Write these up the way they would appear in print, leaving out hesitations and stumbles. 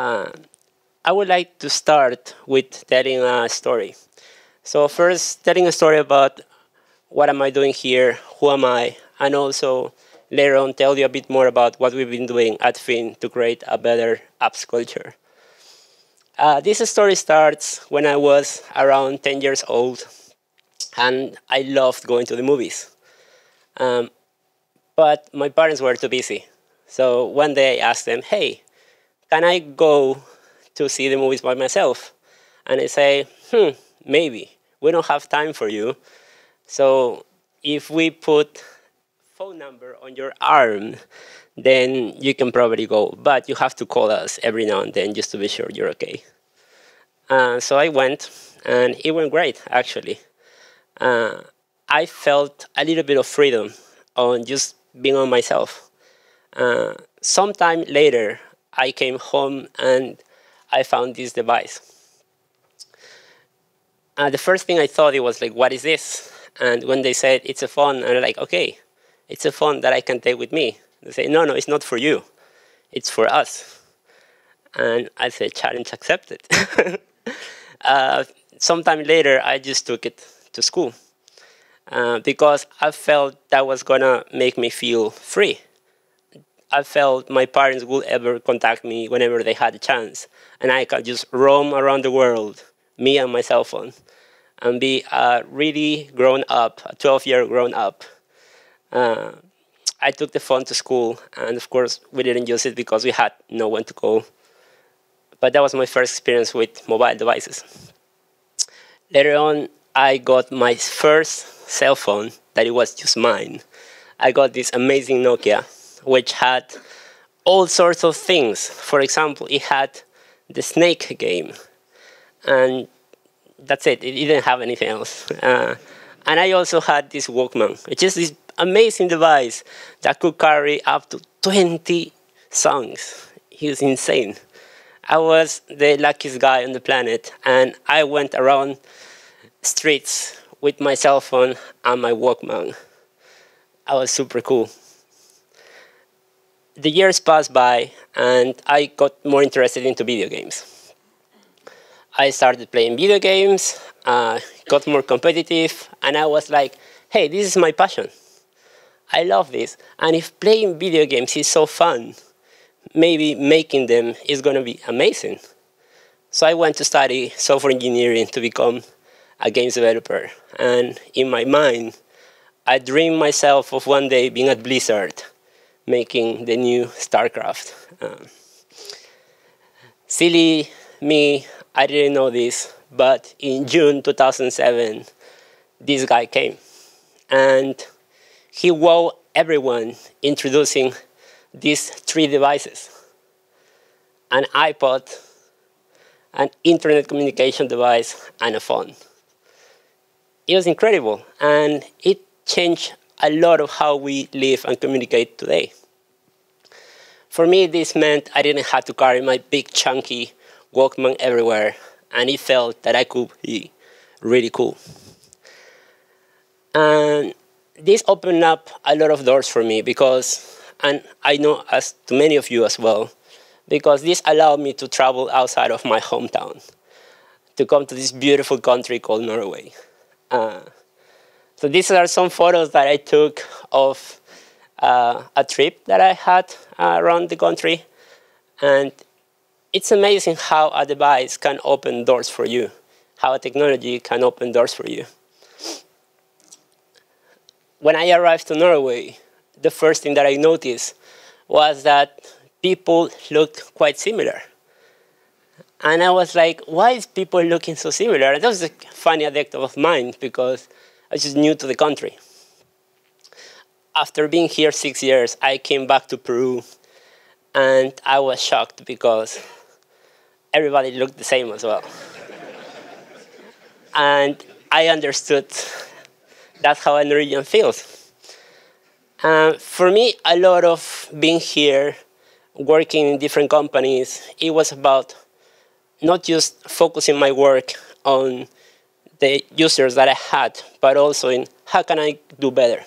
Uh, I would like to start with telling a story. So first, telling a story about what am I doing here, who am I, and also later on tell you a bit more about what we've been doing at Fin to create a better apps culture. This story starts when I was around 10 years old, and I loved going to the movies. Um, but my parents were too busy. So one day I asked them, hey, can I go to see the movies by myself? And they say, maybe. We don't have time for you. So if we put phone number on your arm, then you can probably go. But you have to call us every now and then just to be sure you're okay. So I went, and it went great, actually. I felt a little bit of freedom on just being on myself. Sometime later, I came home and I found this device. The first thing I thought, it was like, what is this? And when they said, it's a phone, and I'm like, okay, it's a phone that I can take with me. They say, no, it's not for you. It's for us. And I said, challenge accepted. Sometime later, I just took it to school because I felt that was going to make me feel free. I felt my parents would ever contact me whenever they had a chance, and I could just roam around the world, me and my cell phone, and be a really grown up, a 12-year grown up. I took the phone to school, and of course, we didn't use it because we had no one to call. But that was my first experience with mobile devices. Later on, I got my first cell phone that it was just mine. I got this amazing Nokia, which had all sorts of things. For example, it had the snake game. And that's it. It didn't have anything else. And I also had this Walkman, which is this amazing device that could carry up to 20 songs. It was insane. I was the luckiest guy on the planet, and I went around streets with my cell phone and my Walkman. I was super cool. The years passed by, and I got more interested into video games. I started playing video games, got more competitive, and I was like, hey, this is my passion. I love this. And if playing video games is so fun, maybe making them is going to be amazing. So I went to study software engineering to become a games developer. And in my mind, I dreamed myself of one day being at Blizzard, making the new StarCraft. Silly me, I didn't know this, but in June 2007, this guy came. And he wowed everyone introducing these three devices: an iPod, an internet communication device, and a phone. It was incredible, and it changed a lot of how we live and communicate today. For me, this meant I didn't have to carry my big, chunky Walkman everywhere, and it felt that I could be really cool. And this opened up a lot of doors for me because, and I know as to many of you as well, because this allowed me to travel outside of my hometown, to come to this beautiful country called Norway. So these are some photos that I took of a trip that I had around the country. And it's amazing how a device can open doors for you, how a technology can open doors for you. When I arrived to Norway, the first thing that I noticed was that people looked quite similar. And I was like, why is people looking so similar? And that was a funny anecdote of mine because I was just new to the country. After being here 6 years, I came back to Peru, and I was shocked because everybody looked the same as well. And I understood that's how a Norwegian feels. For me, a lot of being here, working in different companies, it was about not just focusing my work on the users that I had, but also in how can I do better.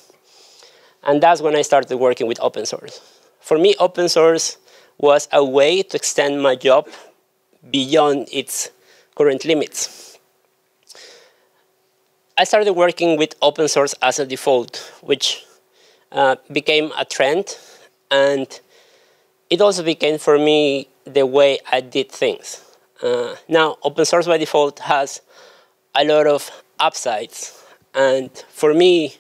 And that's when I started working with open source. For me, open source was a way to extend my job beyond its current limits. I started working with open source as a default, which became a trend, and it also became, for me, the way I did things. Now, open source by default has a lot of upsides, and for me,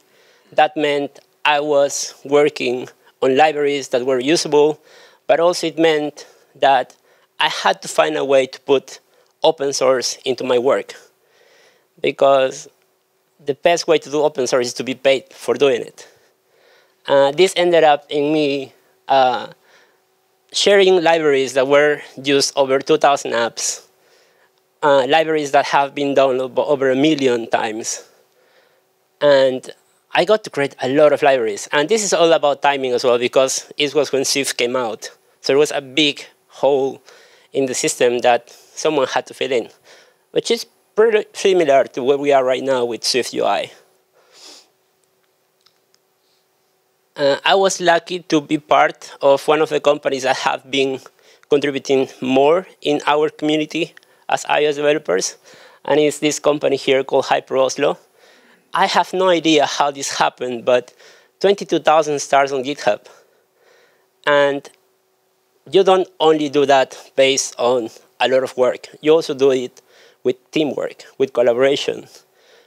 that meant I was working on libraries that were usable, but also it meant that I had to find a way to put open source into my work, because the best way to do open source is to be paid for doing it. This ended up in me sharing libraries that were used over 2,000 apps, libraries that have been downloaded over 1 million times. And I got to create a lot of libraries. And this is all about timing as well, because it was when Swift came out. So there was a big hole in the system that someone had to fill in, which is pretty similar to where we are right now with Swift UI. I was lucky to be part of one of the companies that have been contributing more in our community as iOS developers, and it's this company here called Hyper Oslo. I have no idea how this happened, but 22,000 stars on GitHub. And you don't only do that based on a lot of work. You also do it with teamwork, with collaboration.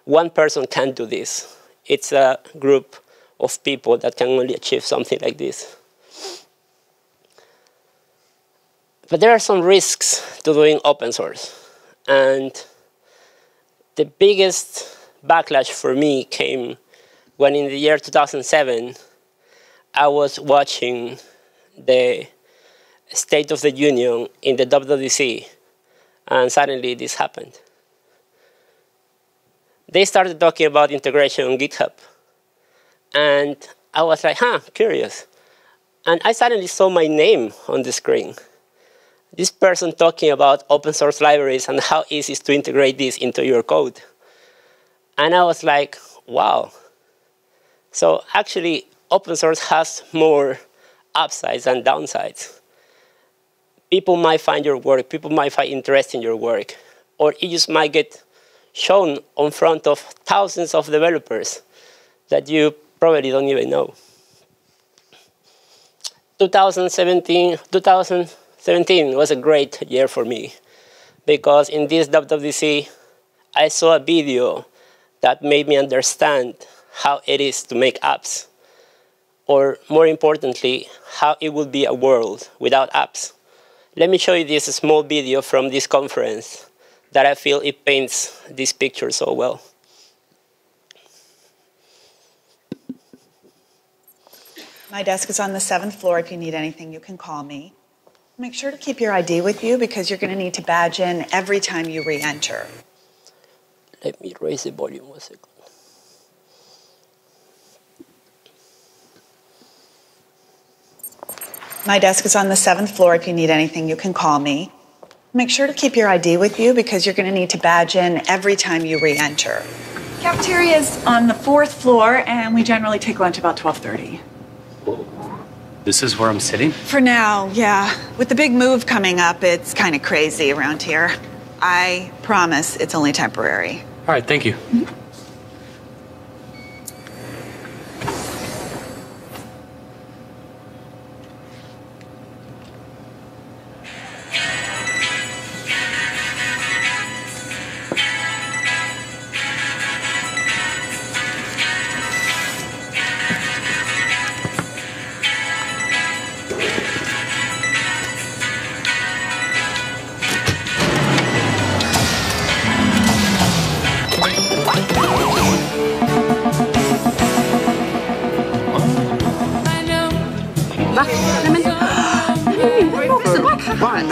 One person can't do this. It's a group of people that can only achieve something like this. But there are some risks to doing open source. And the biggest backlash for me came when in the year 2007, I was watching the State of the Union in the WWDC, and suddenly this happened. They started talking about integration on GitHub. And I was like, curious. And I suddenly saw my name on the screen. This person talking about open source libraries and how easy it is to integrate this into your code. And I was like, wow. So actually, open source has more upsides and downsides. People might find your work, people might find interest in your work, or it just might get shown in front of thousands of developers that you probably don't even know. 2017 was a great year for me, because in this WWDC, I saw a video that made me understand how it is to make apps, or more importantly, how it would be a world without apps. Let me show you this small video from this conference that I feel it paints this picture so well. My desk is on the 7th floor. If you need anything, you can call me. Make sure to keep your ID with you, because you're going to need to badge in every time you re-enter. Let me raise the volume 1 second. My desk is on the 7th floor. If you need anything, you can call me. Make sure to keep your ID with you, because you're going to need to badge in every time you re-enter. Cafeteria is on the 4th floor, and we generally take lunch about 12:30. This is where I'm sitting? For now, yeah. With the big move coming up, it's kind of crazy around here. I promise it's only temporary. All right, thank you. Mm-hmm.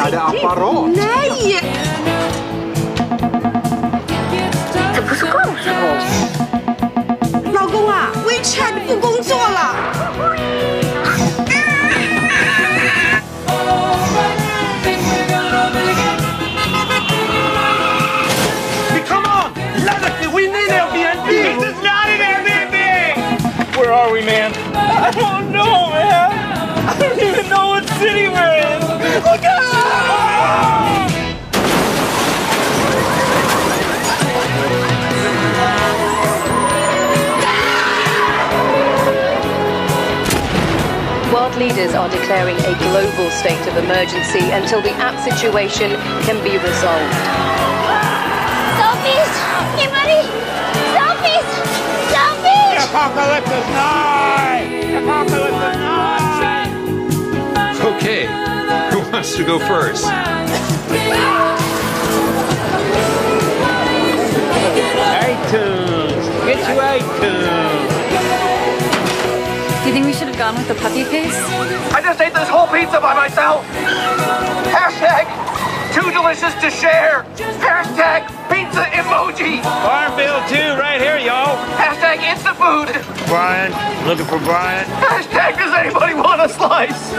Är det apparat? Nej!老公啊 ，WeChat 不工作了。Come on! Legacy, we need Airbnb! This is not an Airbnb! Where are we, man? I don't know, man! I don't even know what city we're in! leaders are declaring a global state of emergency until the app situation can be resolved. Selfies! Hey, buddy! Selfies! Selfies! Apocalypse is nigh! Apocalypse is nigh! Okay, who wants to go first? iTunes! Get you iTunes! Do you think we should have gone with the puppy face? I just ate this whole pizza by myself! Hashtag too delicious to share! Hashtag pizza emoji! Farmville 2 right here, y'all! Hashtag InstaFood! Brian, looking for Brian. Hashtag does anybody want a slice?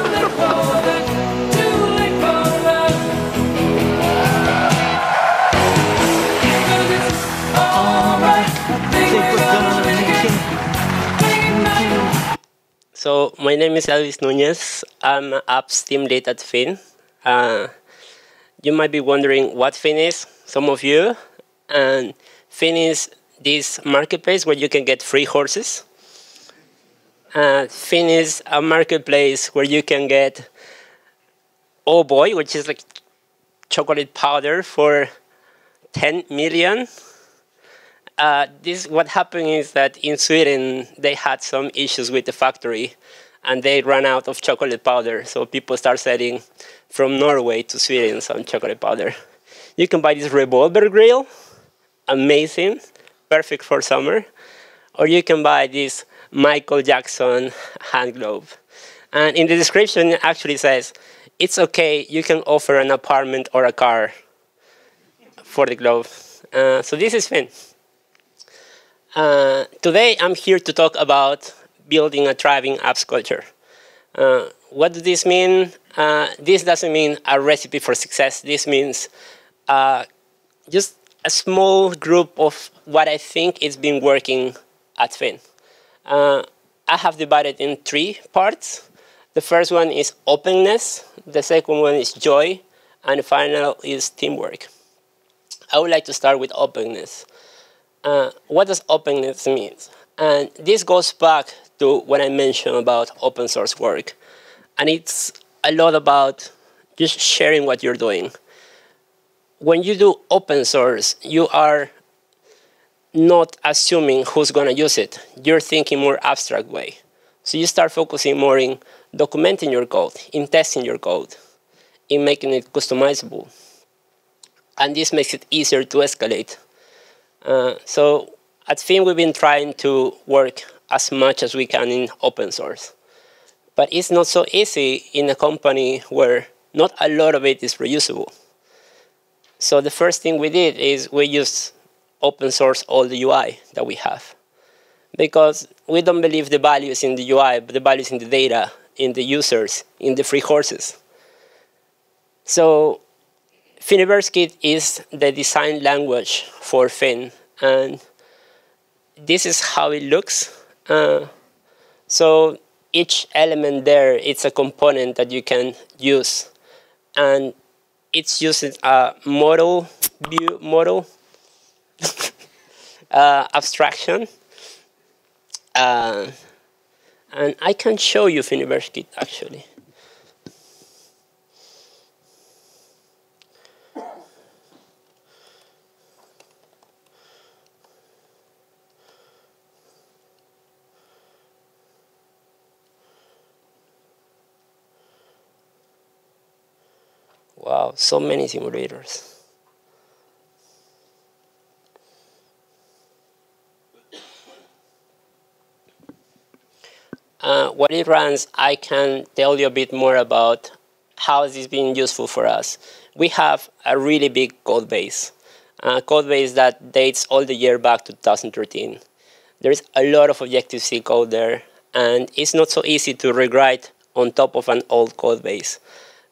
So my name is Elvis Nunez. I'm an apps team lead at Fin. You might be wondering what Fin is, some of you. And Fin is this marketplace where you can get free horses. Fin is a marketplace where you can get Oh Boy, which is like chocolate powder for 10 million. What happened is that in Sweden, they had some issues with the factory, and they ran out of chocolate powder. So people start selling from Norway to Sweden some chocolate powder. You can buy this revolver grill, amazing, perfect for summer. Or you can buy this Michael Jackson hand glove. And in the description, it actually says, it's okay, you can offer an apartment or a car for the glove. So this is Fin. Today, I'm here to talk about building a thriving apps culture. What does this mean? This doesn't mean a recipe for success. This means just a small group of what I think is been working at Fin. I have divided in 3 parts. The first one is openness. The second one is joy. And the final is teamwork. I would like to start with openness. What does openness mean? And this goes back to what I mentioned about open source work. And it's a lot about just sharing what you're doing. When you do open source, you are not assuming who's going to use it. You're thinking more abstract way. So you start focusing more in documenting your code, in testing your code, in making it customizable. And this makes it easier to escalate. So at Fin, we've been trying to work as much as we can in open source. But it's not so easy in a company where not a lot of it is reusable. So the first thing we did is we used open source all the UI that we have. Because we don't believe the value is in the UI, but the value is in the data, in the users, in the free horses. So Finiverse is the design language for Fin, and this is how it looks. So each element there, it's a component that you can use, and it's using a model view model abstraction, and I can show you Finiverse actually. Wow, so many simulators. What it runs, I can tell you a bit more about how this is being useful for us. We have a really big code base that dates all the year back to 2013. There's a lot of Objective-C code there, and it's not so easy to rewrite on top of an old code base.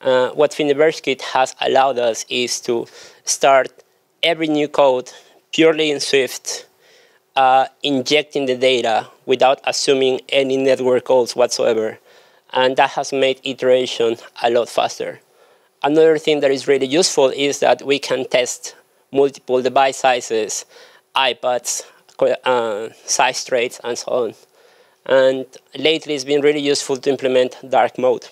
What Finiverse has allowed us is to start every new code purely in Swift, injecting the data without assuming any network calls whatsoever. And that has made iteration a lot faster. Another thing that is really useful is that we can test multiple device sizes, iPads, size traits, and so on. And lately, it's been really useful to implement dark mode.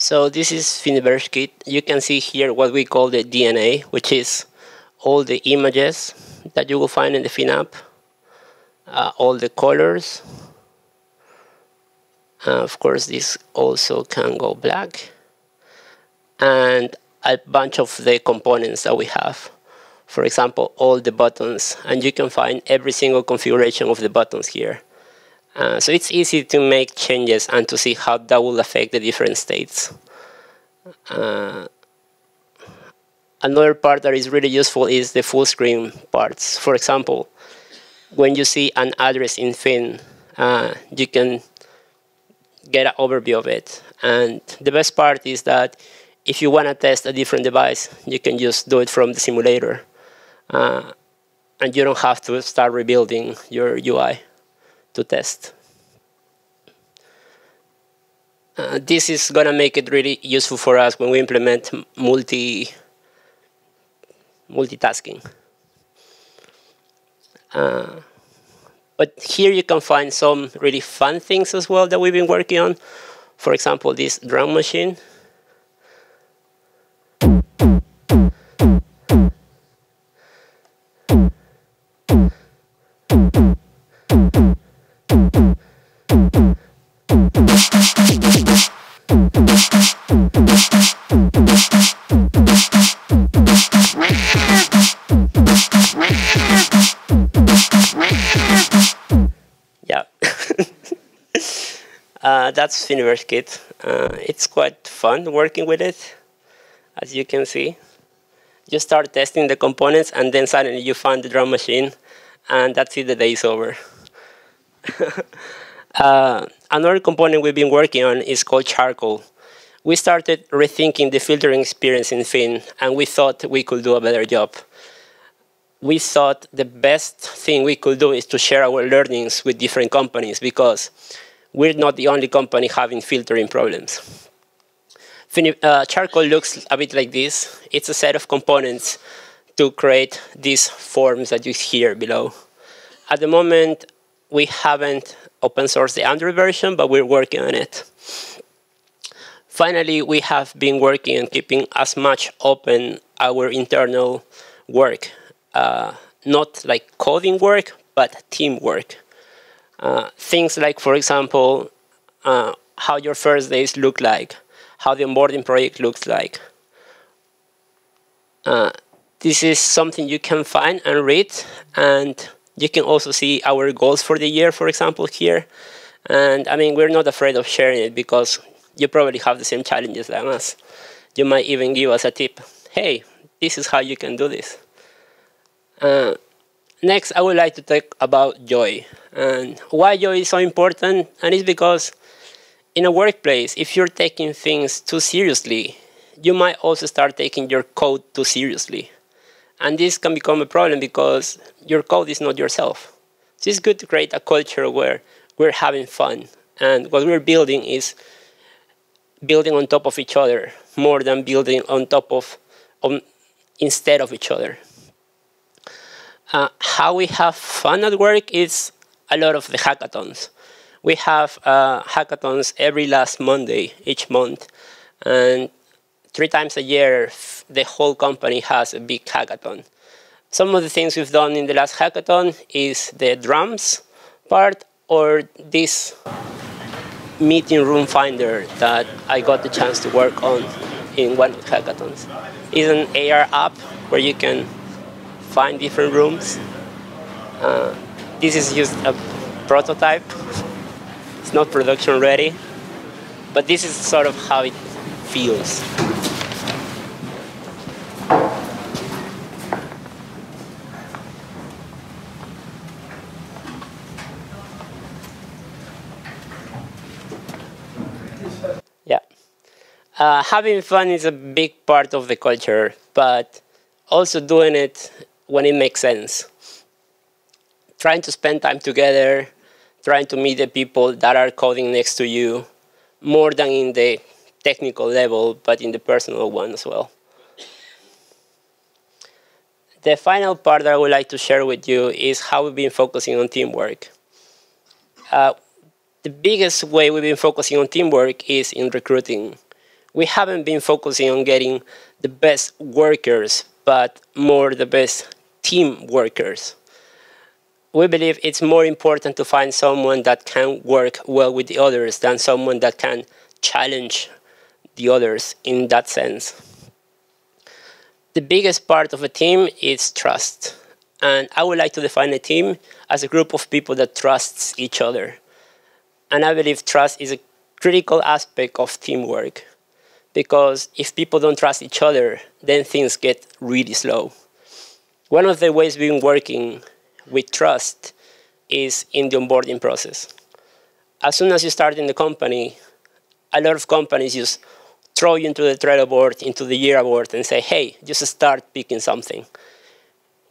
So this is Thingiverse Kit. You can see here what we call the DNA, which is all the images that you will find in the Fin app, all the colors. Of course, this also can go black, and a bunch of the components that we have. For example, all the buttons, and you can find every single configuration of the buttons here. So it's easy to make changes and to see how that will affect the different states. Another part that is really useful is the full screen parts. For example, when you see an address in Fin, you can get an overview of it. And the best part is that if you want to test a different device, you can just do it from the simulator. And you don't have to start rebuilding your UI to test. This is going to make it really useful for us when we implement multitasking. But here you can find some really fun things as well that we've been working on. For example, this drum machine. Yeah. That's Thingiverse Kit. It's quite fun working with it, as you can see. You start testing the components, and then suddenly you find the drum machine, and that's it, the day is over. Another component we've been working on is called charcoal. We started rethinking the filtering experience in Fin, and we thought we could do a better job. We thought the best thing we could do is to share our learnings with different companies, because we're not the only company having filtering problems. Charcoal looks a bit like this. It's a set of components to create these forms that you see here below. At the moment, we haven't open sourced the Android version, but we're working on it. Finally, we have been working on keeping as much open our internal work. Not like coding work, but teamwork. Things like, for example, how your first days look like, how the onboarding project looks like. This is something you can find and read, and you can also see our goals for the year, for example, here. And I mean, we're not afraid of sharing it, because you probably have the same challenges as us. You might even give us a tip. Hey, this is how you can do this. Next, I would like to talk about joy. And why joy is so important, and it's because in a workplace, if you're taking things too seriously, you might also start taking your code too seriously. And this can become a problem because your code is not yourself. So it's good to create a culture where we're having fun. And what we're building is building on top of each other more than building instead of each other. How we have fun at work is a lot of the hackathons. We have hackathons every last Monday each month, and 3 times a year the whole company has a big hackathon. Some of the things we've done in the last hackathon is the drums part, or this meeting room finder that I got the chance to work on in one of the hackathons. It's an AR app where you can find different rooms. This is just a prototype. It's not production ready, but this is sort of how it feels. Having fun is a big part of the culture, but also doing it when it makes sense. Trying to spend time together, trying to meet the people that are coding next to you, more than in the technical level, but in the personal one as well. The final part that I would like to share with you is how we've been focusing on teamwork. The biggest way we've been focusing on teamwork is in recruiting. We haven't been focusing on getting the best workers, but more the best team workers. We believe it's more important to find someone that can work well with the others than someone that can challenge the others in that sense. The biggest part of a team is trust. And I would like to define a team as a group of people that trusts each other. And I believe trust is a critical aspect of teamwork. Because if people don't trust each other, then things get really slow. One of the ways we've been working with trust is in the onboarding process. As soon as you start in the company, a lot of companies just throw you into the Trello board, into the Jira board, and say, hey, just start picking something.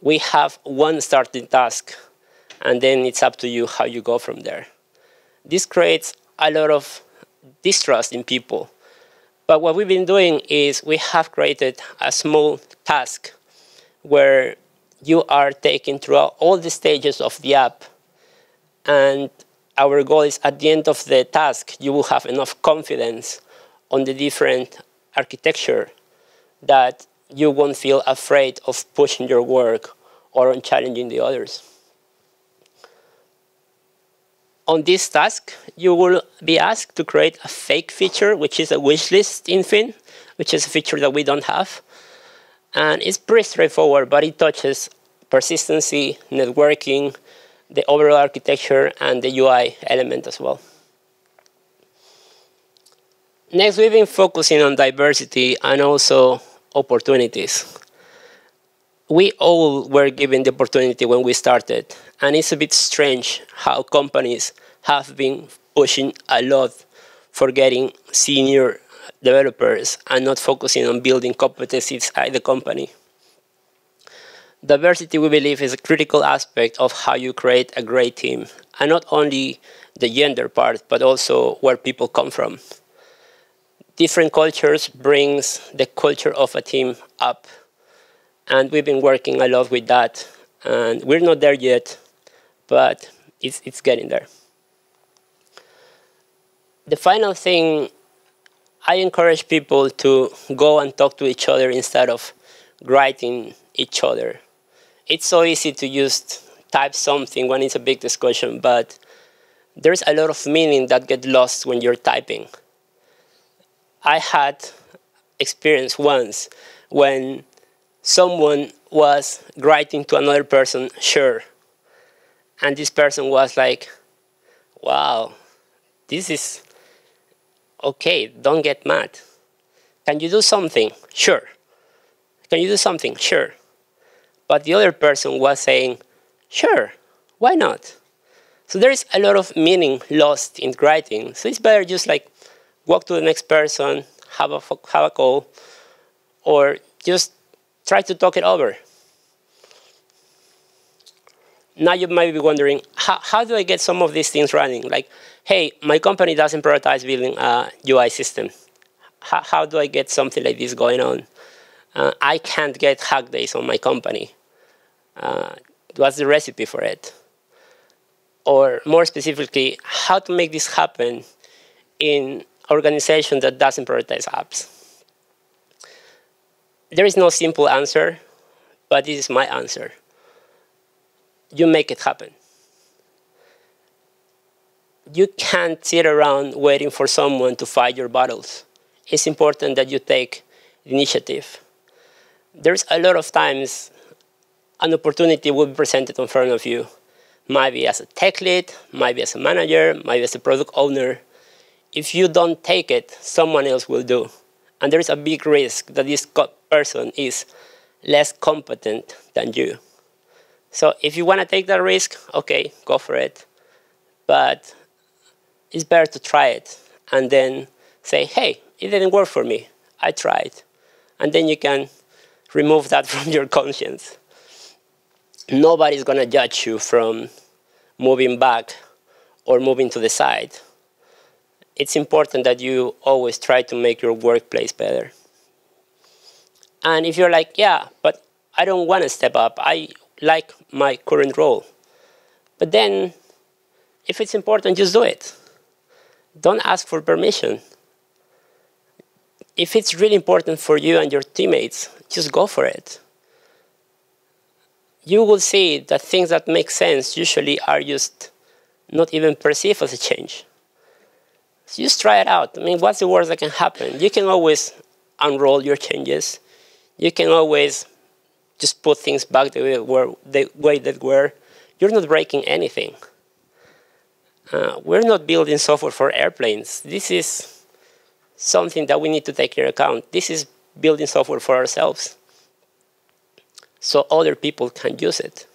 We have one starting task, and then it's up to you how you go from there. This creates a lot of distrust in people. But what we've been doing is we have created a small task where you are taken through all the stages of the app. And our goal is at the end of the task, you will have enough confidence on the different architecture that you won't feel afraid of pushing your work or on challenging the others. On this task, you will be asked to create a fake feature, which is a wish list in Fin, which is a feature that we don't have. And it's pretty straightforward, but it touches persistency, networking, the overall architecture, and the UI element as well. Next, we've been focusing on diversity and also opportunities. We all were given the opportunity when we started, and it's a bit strange how companies have been pushing a lot for getting senior developers and not focusing on building competencies at the company. Diversity, we believe, is a critical aspect of how you create a great team, and not only the gender part, but also where people come from. Different cultures brings the culture of a team up. And we've been working a lot with that. And we're not there yet, but it's getting there. The final thing, I encourage people to go and talk to each other instead of writing each other. It's so easy to just type something when it's a big discussion, but there's a lot of meaning that gets lost when you're typing. I had experience once when someone was writing to another person, sure. And this person was like, wow, this is okay, don't get mad. Can you do something? Sure. Can you do something? Sure. But the other person was saying, sure, why not? So there is a lot of meaning lost in writing. So it's better just like walk to the next person, have a call, or just try to talk it over. Now you might be wondering, how do I get some of these things running? Like, hey, my company doesn't prioritize building a UI system. How do I get something like this going on? I can't get hack days on my company. What's the recipe for it? Or more specifically, how to make this happen in an organization that doesn't prioritize apps? There is no simple answer, but this is my answer. You make it happen. You can't sit around waiting for someone to fight your battles. It's important that you take the initiative. There's a lot of times an opportunity will be presented in front of you. Might be as a tech lead, might be as a manager, might be as a product owner. If you don't take it, someone else will do. And there's a big risk that this person is less competent than you. So if you want to take that risk, okay, go for it. But it's better to try it and then say, hey, it didn't work for me. I tried. And then you can remove that from your conscience. Nobody's going to judge you from moving back or moving to the side. It's important that you always try to make your workplace better. And if you're like, yeah, but I don't want to step up. I like my current role. But then, if it's important, just do it. Don't ask for permission. If it's really important for you and your teammates, just go for it. You will see that things that make sense usually are just not even perceived as a change. So just try it out. I mean, what's the worst that can happen? You can always unroll your changes. You can always just put things back the way they were. You're not breaking anything. We're not building software for airplanes. This is something that we need to take into account. This is building software for ourselves, so other people can use it.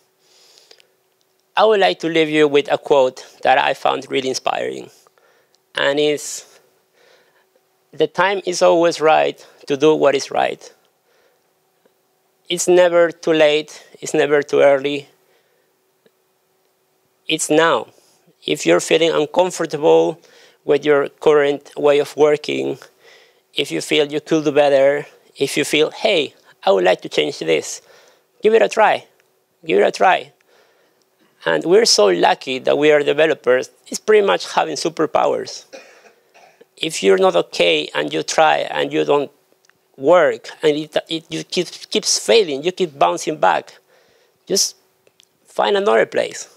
I would like to leave you with a quote that I found really inspiring. And it's, the time is always right to do what is right. It's never too late. It's never too early. It's now. If you're feeling uncomfortable with your current way of working, if you feel you could do better, if you feel, hey, I would like to change this, give it a try. Give it a try. And we're so lucky that we are developers. It's pretty much having superpowers. If you're not okay and you try and you don't work and you keeps failing, you keep bouncing back, just find another place.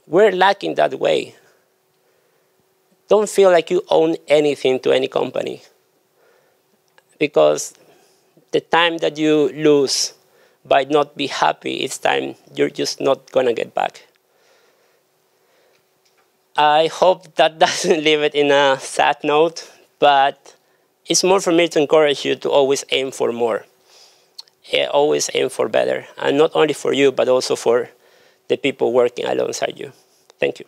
We're lacking that way. Don't feel like you own anything to any company, because the time that you lose by not be happy, it's time you're just not going to get back. I hope that doesn't leave it in a sad note, but it's more for me to encourage you to always aim for more. Always aim for better, and not only for you, but also for the people working alongside you. Thank you.